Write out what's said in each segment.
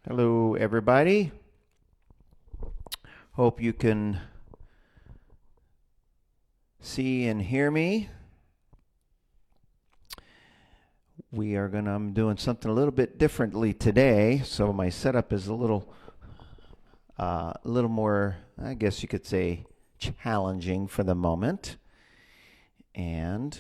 Hello, everybody. Hope you can see and hear me. I'm doing something a little bit differently today, so my setup is a little more, I guess you could say, challenging for the moment. And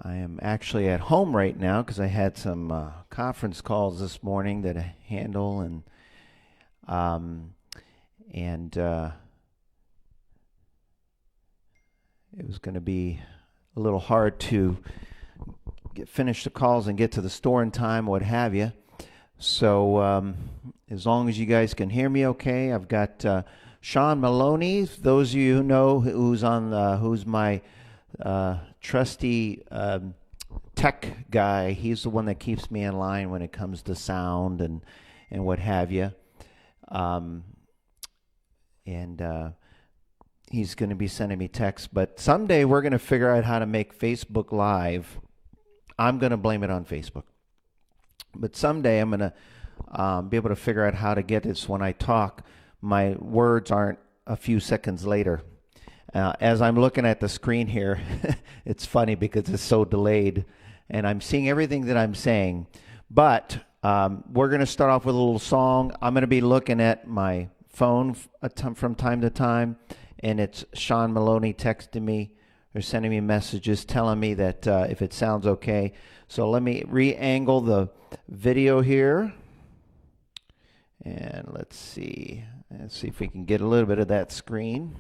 I am actually at home right now because I had some conference calls this morning that I handle, and it was going to be a little hard to finish the calls and get to the store in time, what have you. So as long as you guys can hear me okay, I've got Sean Maloney. Those of you who know who's my trusty tech guy. He's the one that keeps me in line when it comes to sound and what have you. He's going to be sending me texts, but someday we're going to figure out how to make Facebook Live. I'm going to blame it on Facebook. But someday I'm going to be able to figure out how to get this when I talk. My words aren't a few seconds later. As I'm looking at the screen here, it's funny because it's so delayed, and I'm seeing everything that I'm saying. But we're going to start off with a little song. I'm going to be looking at my phone from time to time, and it's Sean Maloney texting me or sending me messages telling me that if it sounds okay. So let me re-angle the video here, and let's see if we can get a little bit of that screen.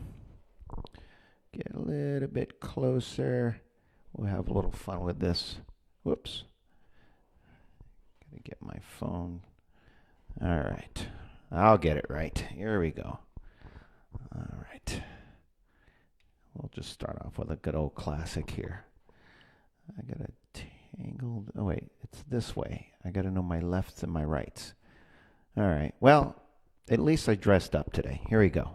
Get a little bit closer. We'll have a little fun with this. Whoops. Gotta get my phone. All right. I'll get it right. Here we go. All right. We'll just start off with a good old classic here. I got a tangled. Oh, wait. It's this way. I got to know my lefts and my rights. All right. Well, at least I dressed up today. Here we go.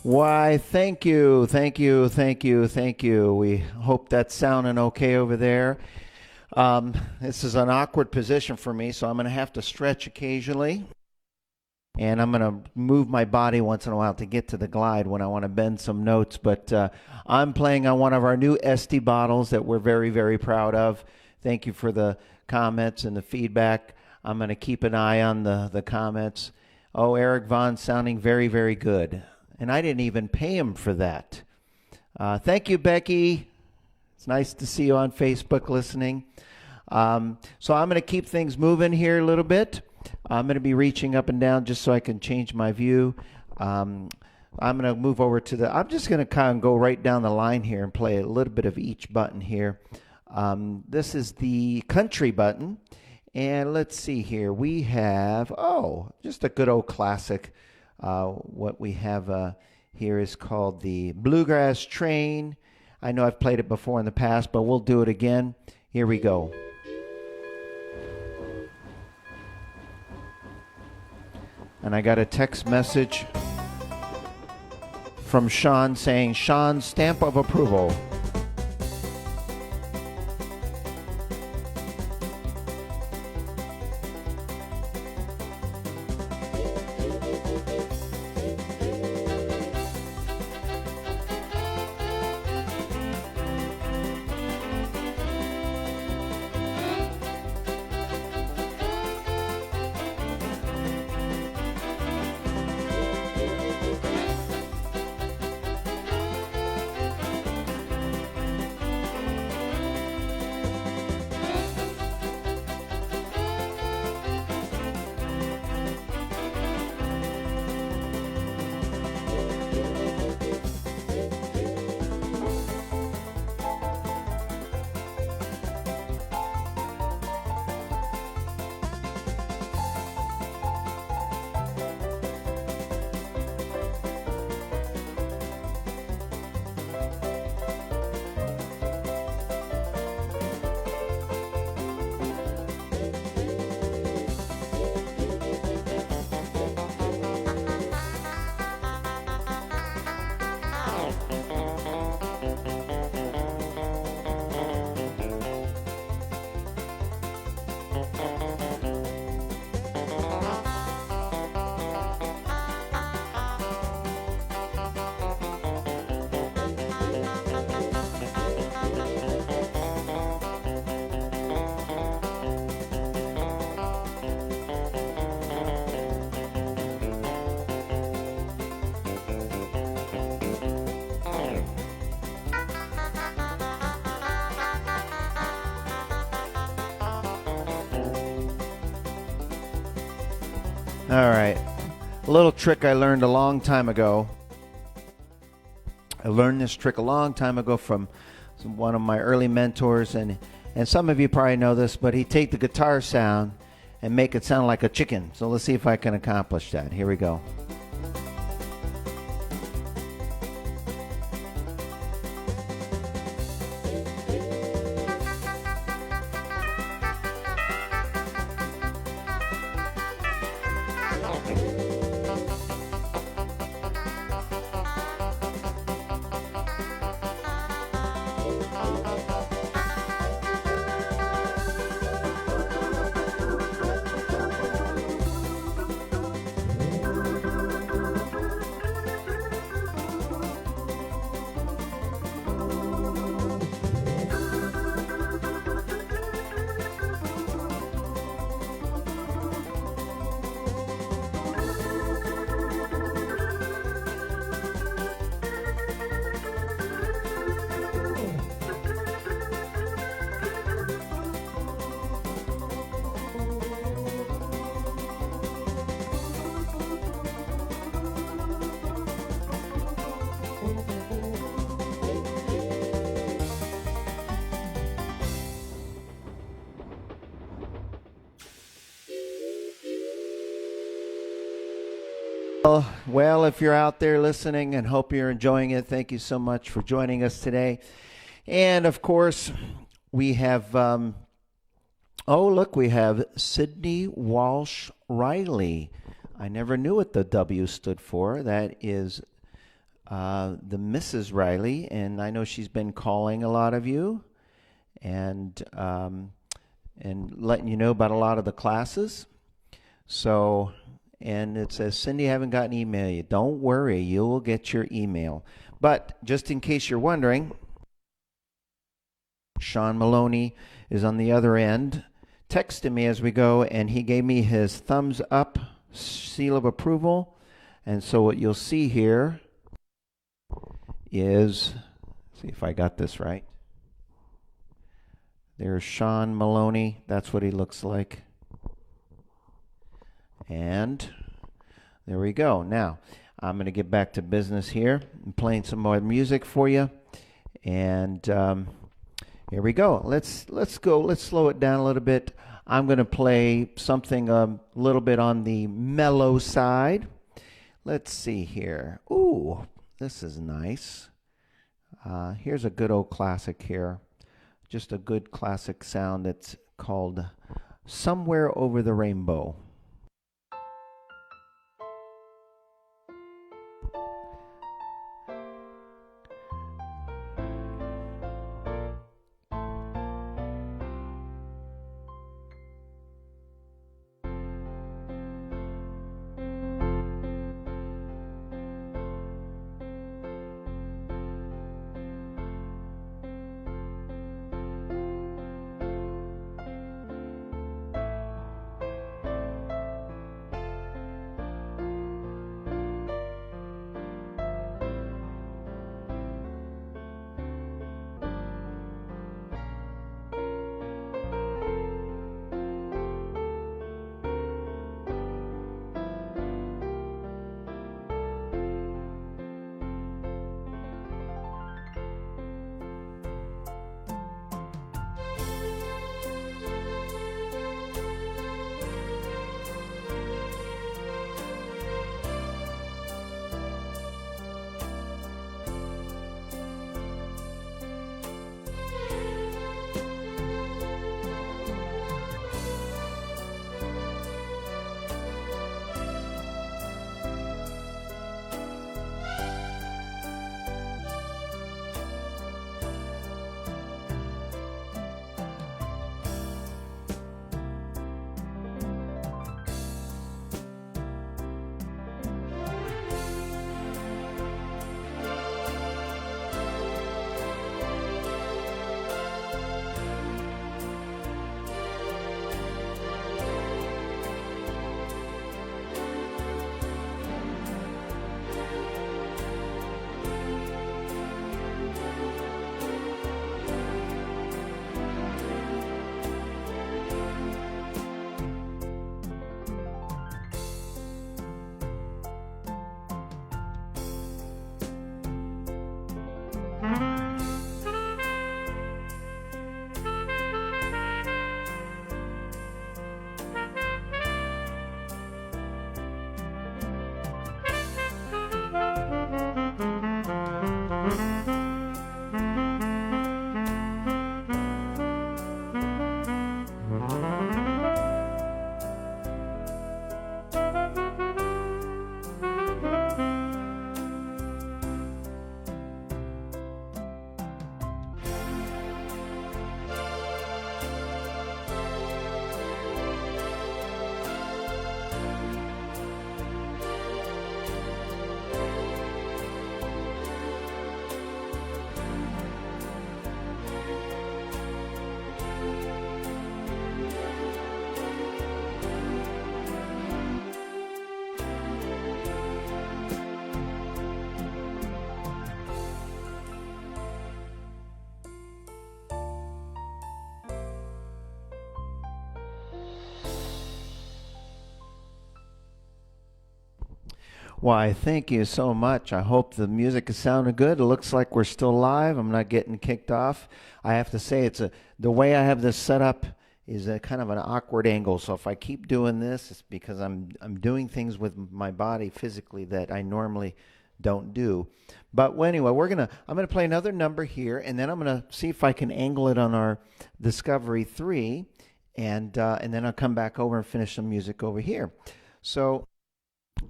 Why, thank you, thank you, thank you, thank you. We hope that's sounding okay over there. This is an awkward position for me, so I'm going to have to stretch occasionally. And I'm going to move my body once in a while to get to the glide when I want to bend some notes. But I'm playing on one of our new SD bottles that we're very, very proud of. Thank you for the comments and the feedback. I'm going to keep an eye on the comments. Oh, Eric Vaughn sounding very, very good. And I didn't even pay him for that. Thank you, Becky. It's nice to see you on Facebook listening. So I'm going to keep things moving here a little bit. I'm going to be reaching up and down just so I can change my view. I'm going to move over to I'm just going to kind of go right down the line here and play a little bit of each button here. This is the country button. And let's see here. We have, just a good old classic. What we have here is called the Bluegrass Train. I know I've played it before in the past, but we'll do it again. Here we go. And I got a text message from Sean saying, Sean, stamp of approval. All right. A little trick I learned a long time ago. I learned this trick a long time ago from one of my early mentors, and some of you probably know this, but he'd take the guitar sound and make it sound like a chicken. So let's see if I can accomplish that. Here we go. Well, if you're out there listening and hope you're enjoying it, thank you so much for joining us today. And of course, we have, look, we have Sydney Walsh Riley. I never knew what the W stood for. That is the Mrs. Riley, and I know she's been calling a lot of you and letting you know about a lot of the classes. So, and it says, Cindy, I haven't gotten an email yet. Don't worry, you will get your email. But just in case you're wondering, Sean Maloney is on the other end, texting me as we go, and he gave me his thumbs up seal of approval. And so what you'll see here is, see if I got this right. There's Sean Maloney. That's what he looks like. And there we go. Now, I'm going to get back to business here. I'm playing some more music for you. And here we go. Let's go. Let's slow it down a little bit. I'm going to play something a little bit on the mellow side. Let's see here. Ooh, this is nice. Here's a good old classic here. Just a good classic sound that's called Somewhere Over the Rainbow. Why, thank you so much. I hope the music is sounding good. It looks like we're still live. I'm not getting kicked off. I have to say, the way I have this set up is a kind of an awkward angle. So if I keep doing this, it's because I'm doing things with my body physically that I normally don't do. But anyway, I'm gonna play another number here, and then I'm gonna see if I can angle it on our Discovery 3, and then I'll come back over and finish some music over here. So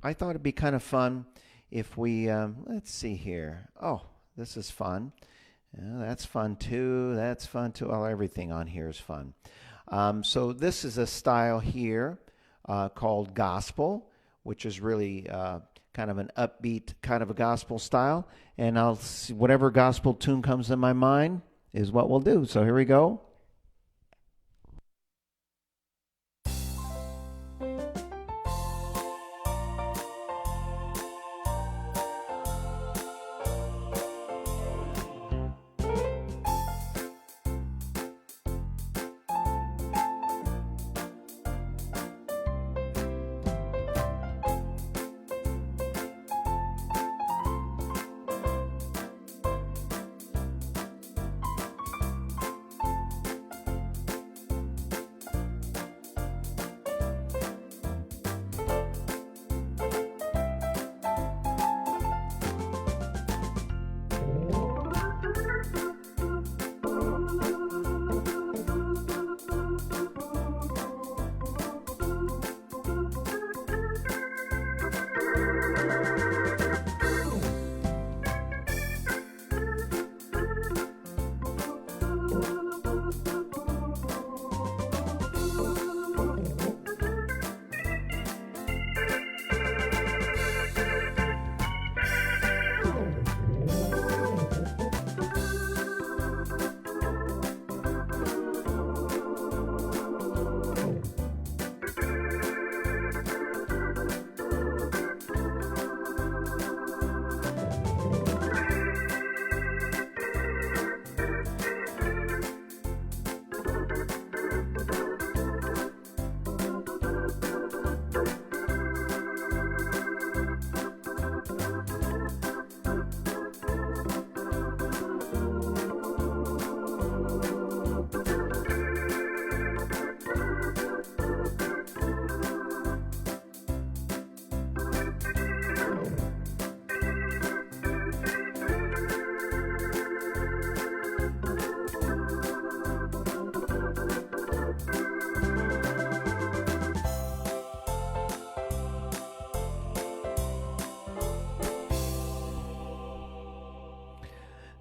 I thought it'd be kind of fun if we, let's see here. Oh, this is fun. That's fun too. That's fun too. Oh, everything on here is fun. So this is a style here called gospel, which is really kind of an upbeat kind of a gospel style. And I'll see whatever gospel tune comes in my mind is what we'll do. So here we go.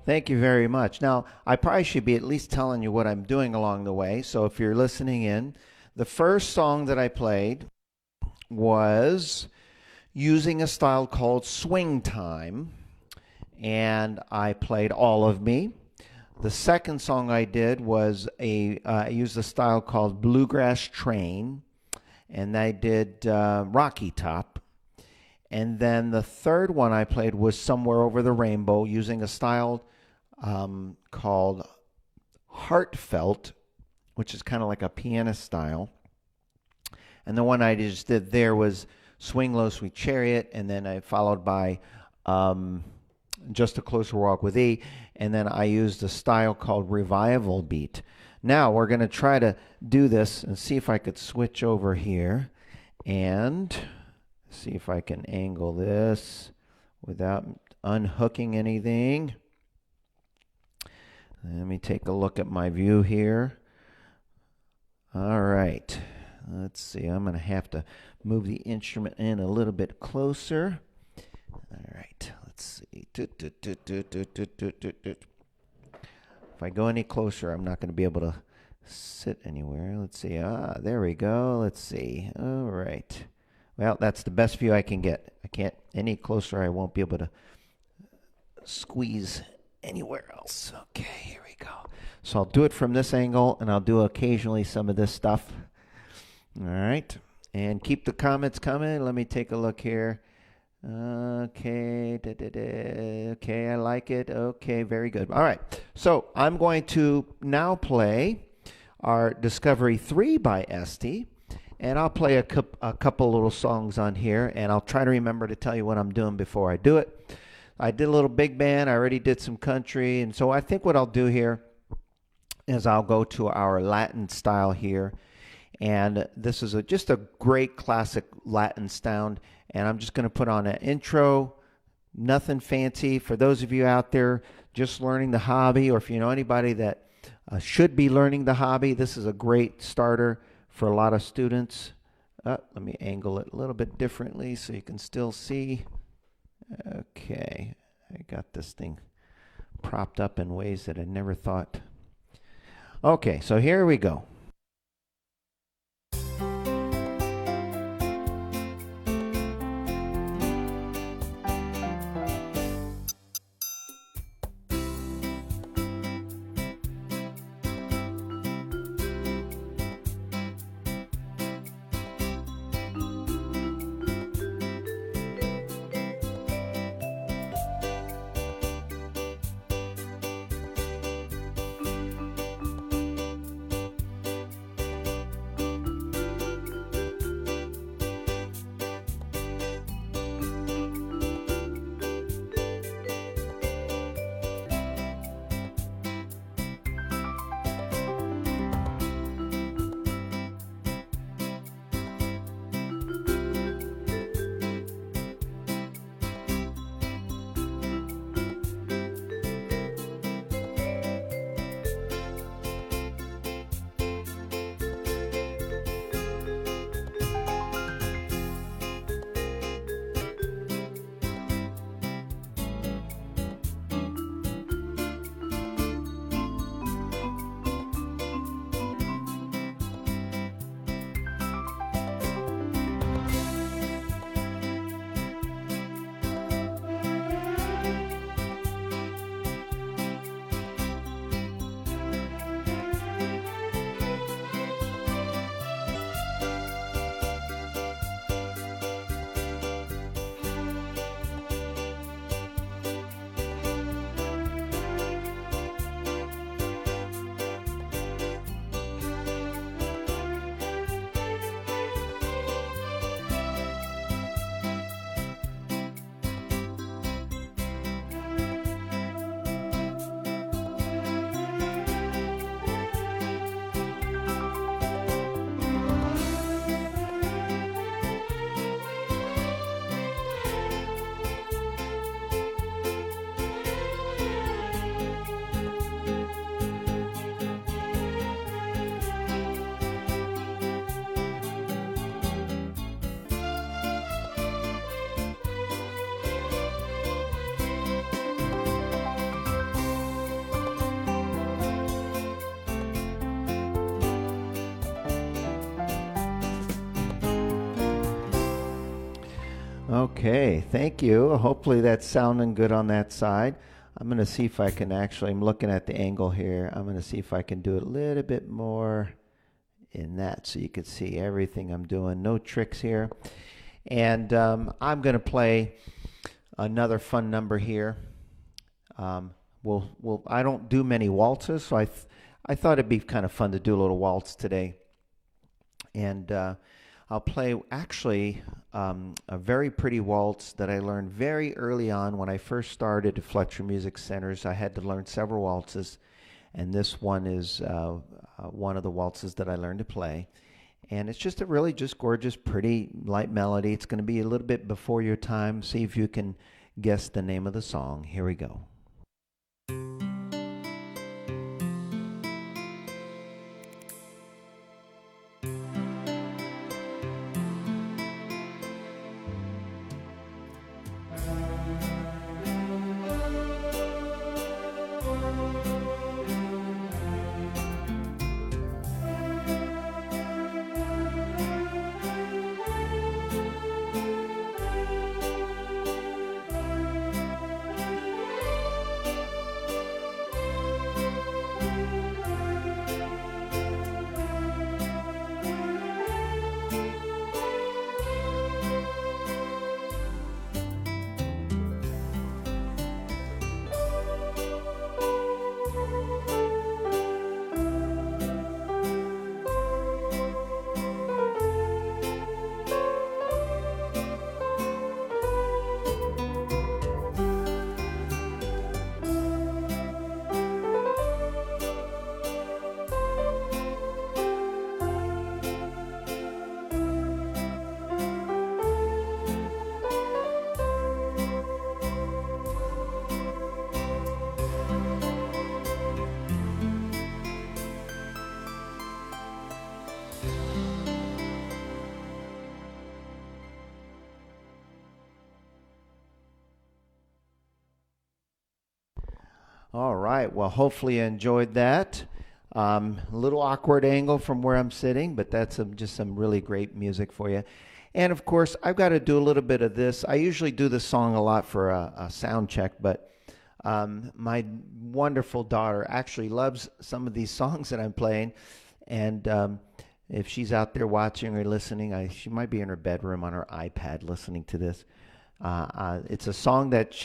Thank you very much. Now, I probably should be at least telling you what I'm doing along the way. So if you're listening in, the first song that I played was using a style called swing time, and I played All of Me. The second song I did was I used a style called Bluegrass Train, and I did Rocky Top. And then the third one I played was Somewhere Over the Rainbow, using a style called Heartfelt, which is kind of like a pianist style. And the one I just did there was Swing Low, Sweet Chariot, and then I followed by Just a Closer Walk with E, and then I used a style called Revival Beat. Now we're going to try to do this and see if I could switch over here and see if I can angle this without unhooking anything. Let me take a look at my view here. All right. Let's see. I'm going to have to move the instrument in a little bit closer. All right. Let's see. If I go any closer, I'm not going to be able to sit anywhere. Let's see. There we go. Let's see. All right. Well, that's the best view I can get. I can't any closer. I won't be able to squeeze anywhere else. Okay, here we go. So I'll do it from this angle, and I'll do occasionally some of this stuff. All right. And keep the comments coming. Let me take a look here. Okay. Okay, I like it. Okay, very good. All right. So I'm going to now play our Discovery 3 by Esty. And I'll play a couple little songs on here, and I'll try to remember to tell you what I'm doing before I do it. I did a little big band. I already did some country. And so I think what I'll do here is I'll go to our Latin style here. And this is just a great classic Latin sound. And I'm just going to put on an intro, nothing fancy. For those of you out there just learning the hobby, or if you know anybody that should be learning the hobby, this is a great starter for a lot of students. Let me angle it a little bit differently so you can still see. Okay, I got this thing propped up in ways that I never thought. Okay, so here we go. Okay, thank you. Hopefully that's sounding good on that side. I'm going to see if I can actually, I'm looking at the angle here. I'm going to see if I can do it a little bit more in that so you can see everything I'm doing. No tricks here. And I'm going to play another fun number here. I don't do many waltzes, so I thought it'd be kind of fun to do a little waltz today. And I'll play actually a very pretty waltz that I learned very early on when I first started at Fletcher Music Centers. I had to learn several waltzes, and this one is one of the waltzes that I learned to play. And it's just a really just gorgeous, pretty, light melody. It's going to be a little bit before your time. See if you can guess the name of the song. Here we go. All right. Well, hopefully you enjoyed that. A little awkward angle from where I'm sitting, but that's just some really great music for you. And of course, I've got to do a little bit of this. I usually do this song a lot for a sound check, but my wonderful daughter actually loves some of these songs that I'm playing. And if she's out there watching or listening, she might be in her bedroom on her iPad listening to this. It's a song that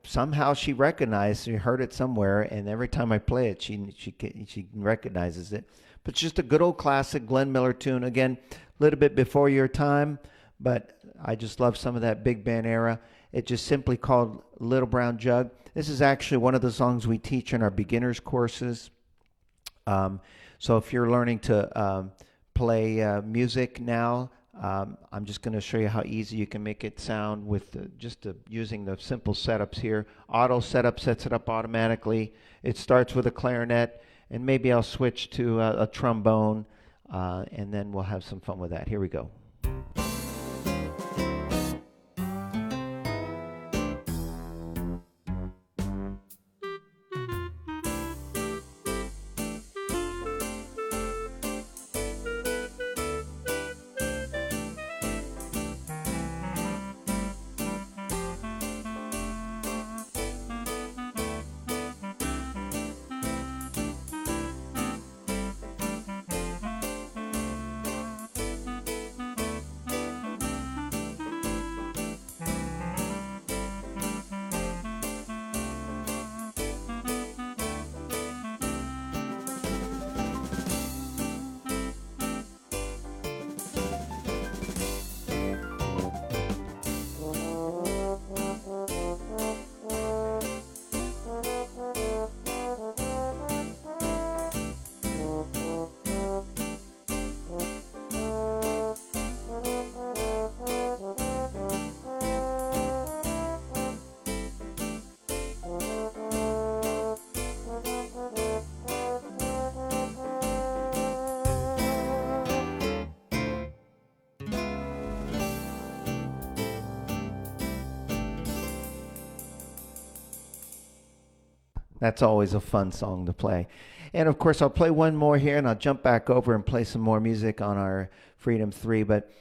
somehow she recognized. She heard it somewhere, and every time I play it, she recognizes it. But it's just a good old classic Glenn Miller tune. Again, a little bit before your time, but I just love some of that big band era. It's just simply called Little Brown Jug. This is actually one of the songs we teach in our beginners courses. So if you're learning to play music now, I'm just going to show you how easy you can make it sound with using the simple setups here. Auto setup sets it up automatically. It starts with a clarinet, and maybe I'll switch to a trombone, and then we'll have some fun with that. Here we go. That's always a fun song to play. And of course, I'll play one more here, and I'll jump back over and play some more music on our Freedom 3. But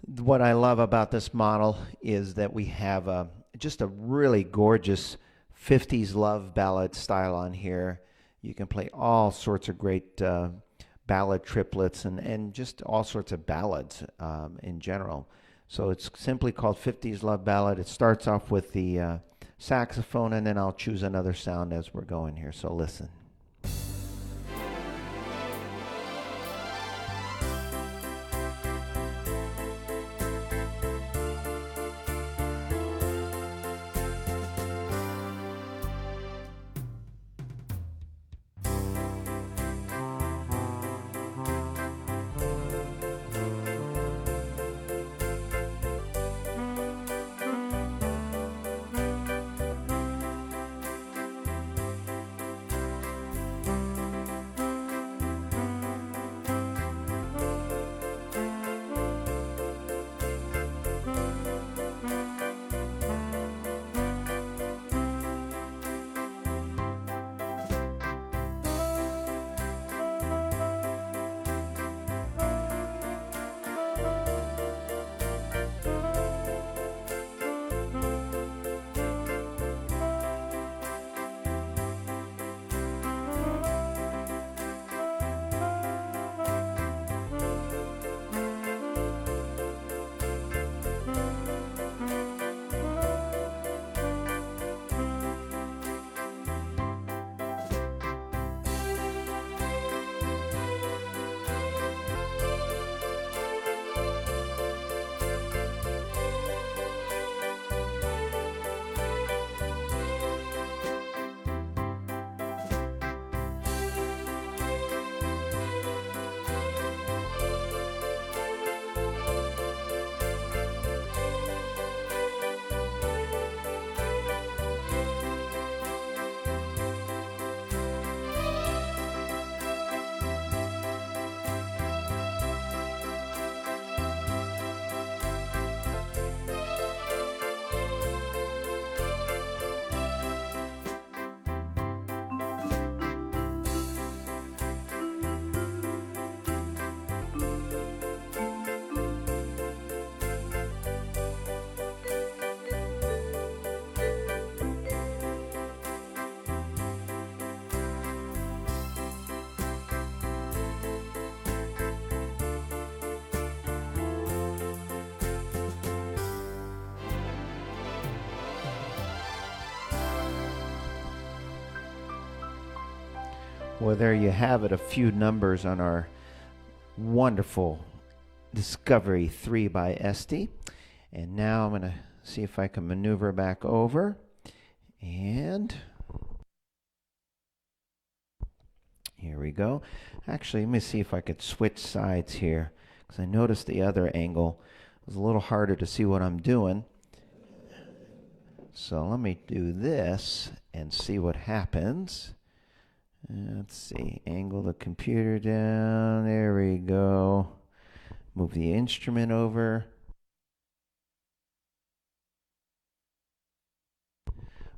What I love about this model is that we have just a really gorgeous 50s love ballad style on here. You can play all sorts of great ballad triplets and just all sorts of ballads in general. So it's simply called 50s Love Ballad. It starts off with the saxophone, and then I'll choose another sound as we're going here. So listen. Well, there you have it, a few numbers on our wonderful Discovery 3 by Esty. And now I'm going to see if I can maneuver back over. And here we go. Actually, let me see if I could switch sides here, because I noticed the other angle was a little harder to see what I'm doing. So let me do this and see what happens. Let's see, angle the computer down, there we go. Move the instrument over.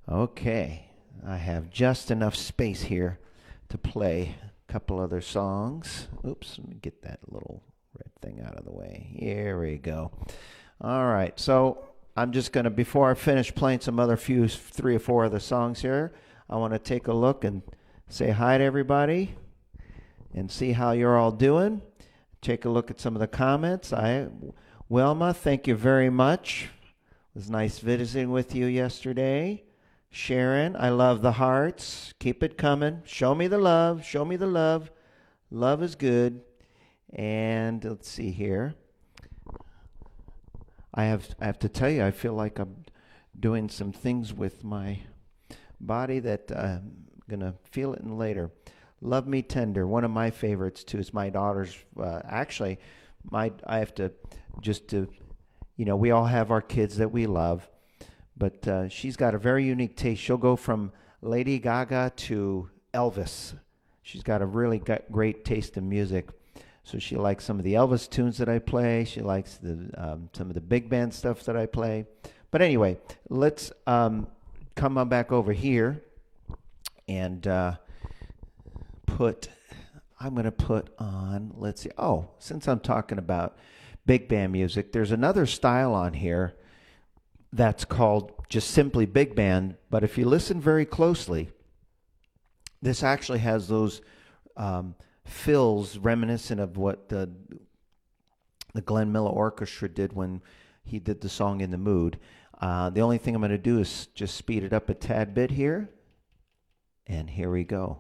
Okay, I have just enough space here to play a couple other songs. Oops, let me get that little red thing out of the way. Here we go. All right, so I'm just going to, before I finish playing some other three or four other songs here, I want to take a look and say hi to everybody and see how you're all doing. Take a look at some of the comments. Wilma, thank you very much. It was nice visiting with you yesterday. Sharon, I love the hearts. Keep it coming. Show me the love. Show me the love. Love is good. And let's see here. I have to tell you, I feel like I'm doing some things with my body that gonna feel it in later. Love Me Tender, one of my favorites too. Is my daughter's. Actually, I have to we all have our kids that we love, but she's got a very unique taste. She'll go from Lady Gaga to Elvis. She's got a really great taste in music. So she likes some of the Elvis tunes that I play. She likes some of the big band stuff that I play. But anyway, let's come on back over here. And I'm going to put on, let's see. Oh, since I'm talking about big band music. There's another style on here that's called just simply big band, but if you listen very closely, this actually has those fills reminiscent of what the Glenn Miller Orchestra did when he did the song In the Mood. The only thing I'm going to do is just speed it up a tad bit here. And here we go.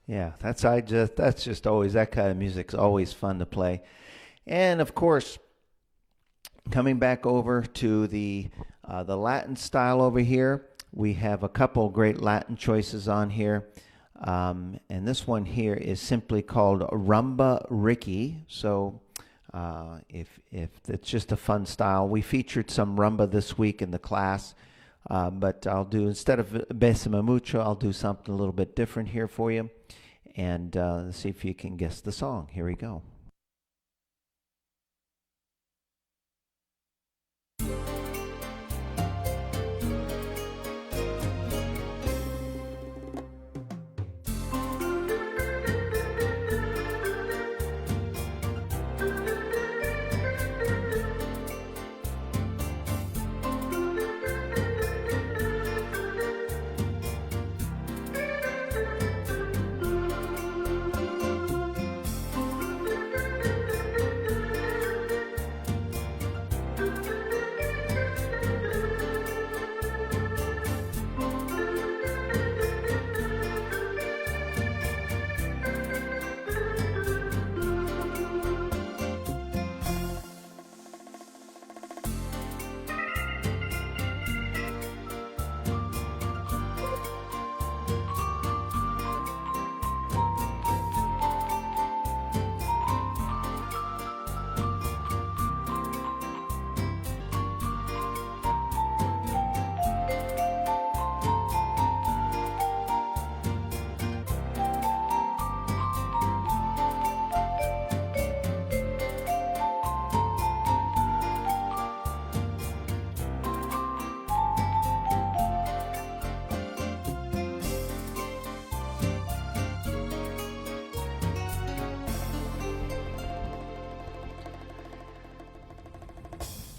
Yeah, that's just always, that kind of music's always fun to play. And of course, coming back over to the Latin style over here, we have a couple great Latin choices on here. And this one here is simply called Rumba Ricky. So if it's just a fun style, we featured some rumba this week in the class. But I'll do, instead of Besame Mucho, I'll do something a little bit different here for you. And see if you can guess the song. Here we go.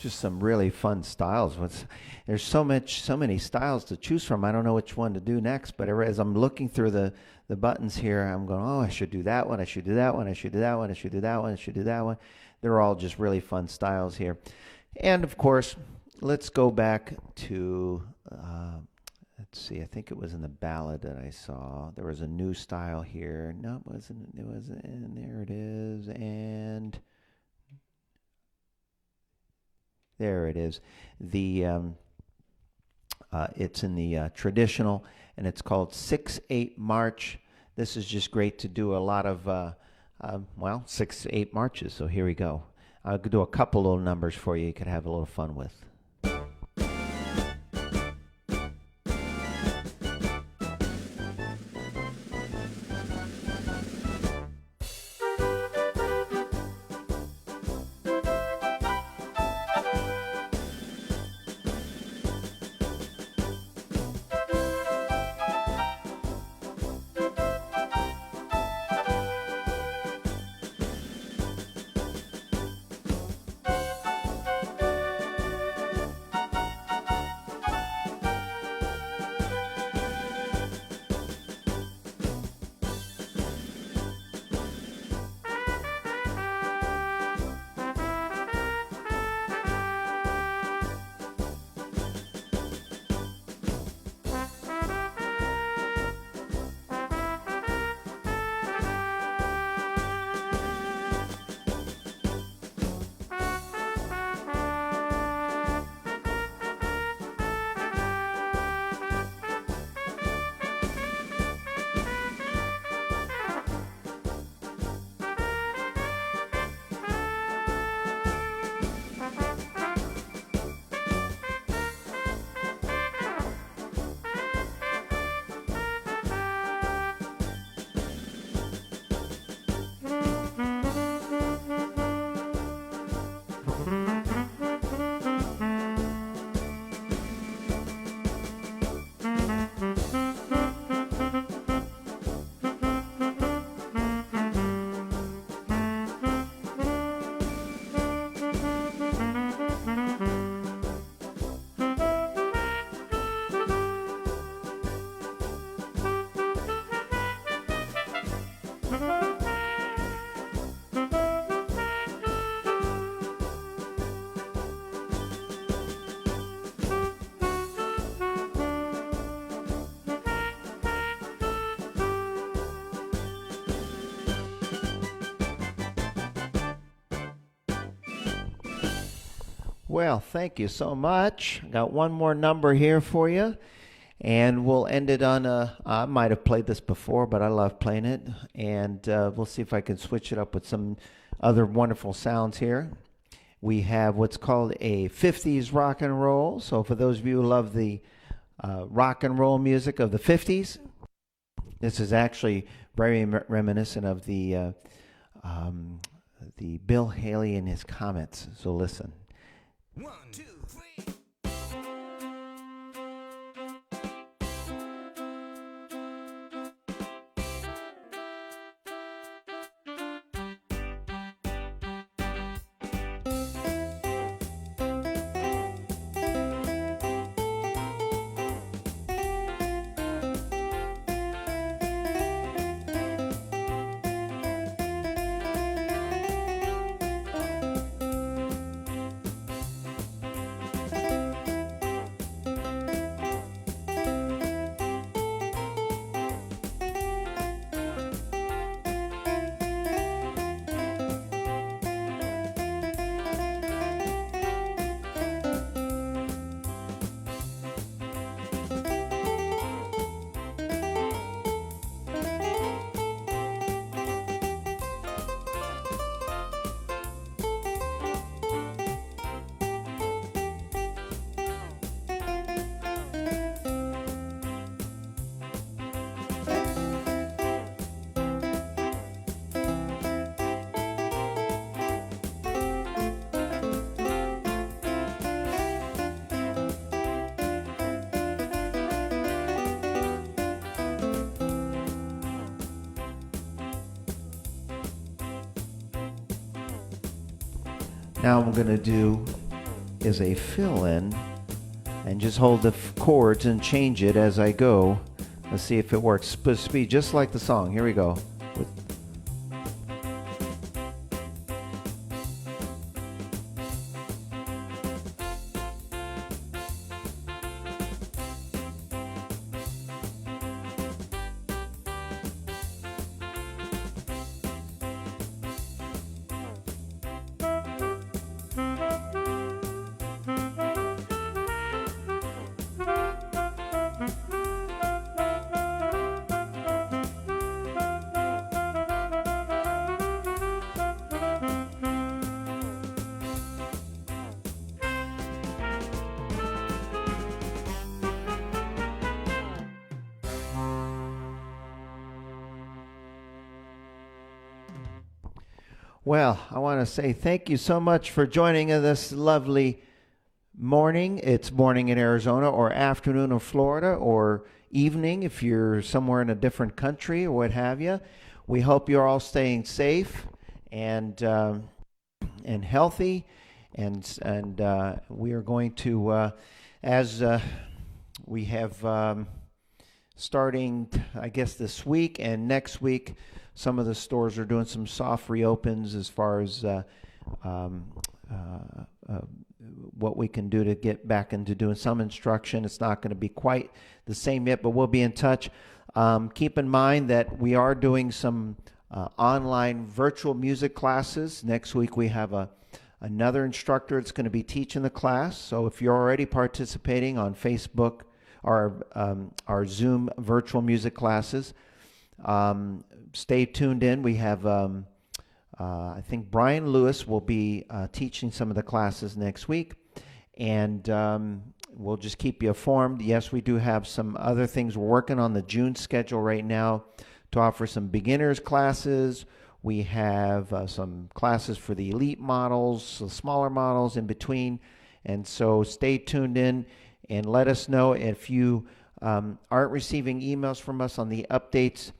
Just some really fun styles. There's so many styles to choose from. I don't know which one to do next, but as I'm looking through the buttons here, I'm going, oh, I should do that one, I should do that one, I should do that one, I should do that one, I should do that one. They're all just really fun styles here. And of course, let's go back to, let's see, I think it was in the ballad that I saw. There was a new style here. No, it wasn't, and there it is, and there it is. It's in the traditional, and it's called 6/8 March. This is just great to do a lot of, 6/8 marches. So here we go. I'll do a couple little numbers for you. You could have a little fun with. Well, thank you so much. Got one more number here for you, and we'll end it on a. I might have played this before, but I love playing it, and we'll see if I can switch it up with some other wonderful sounds here. We have what's called a 50s rock and roll. So for those of you who love the rock and roll music of the 50s, this is actually very reminiscent of the Bill Haley and his Comets. So listen. 1, 2, 3. Now what I'm going to do is a fill-in and just hold the chords and change it as I go. Let's see if it works. Supposed to be just like the song. Here we go. Well, I want to say thank you so much for joining us this lovely morning. It's morning in Arizona, or afternoon in Florida, or evening if you're somewhere in a different country or what have you. We hope you're all staying safe and healthy, and we are going to, as we have starting, I guess, this week and next week, some of the stores are doing some soft reopens as far as what we can do to get back into doing some instruction. It's not going to be quite the same yet, but we'll be in touch. Keep in mind that we are doing some online virtual music classes. Next week we have another instructor that's going to be teaching the class. So if you're already participating on Facebook, our Zoom virtual music classes, stay tuned in. We have, I think Brian Lewis will be teaching some of the classes next week, and we'll just keep you informed. Yes, we do have some other things. We're working on the June schedule right now to offer some beginners classes. We have some classes for the elite models, the smaller models in between, and so stay tuned in and let us know if you aren't receiving emails from us on the updates.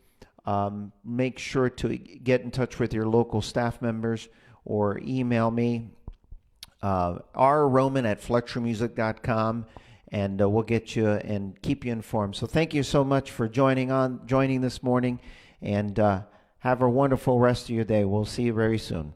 Make sure to get in touch with your local staff members or email me, rroman@fletchermusic.com, and we'll get you and keep you informed. So thank you so much for joining this morning, and have a wonderful rest of your day. We'll see you very soon.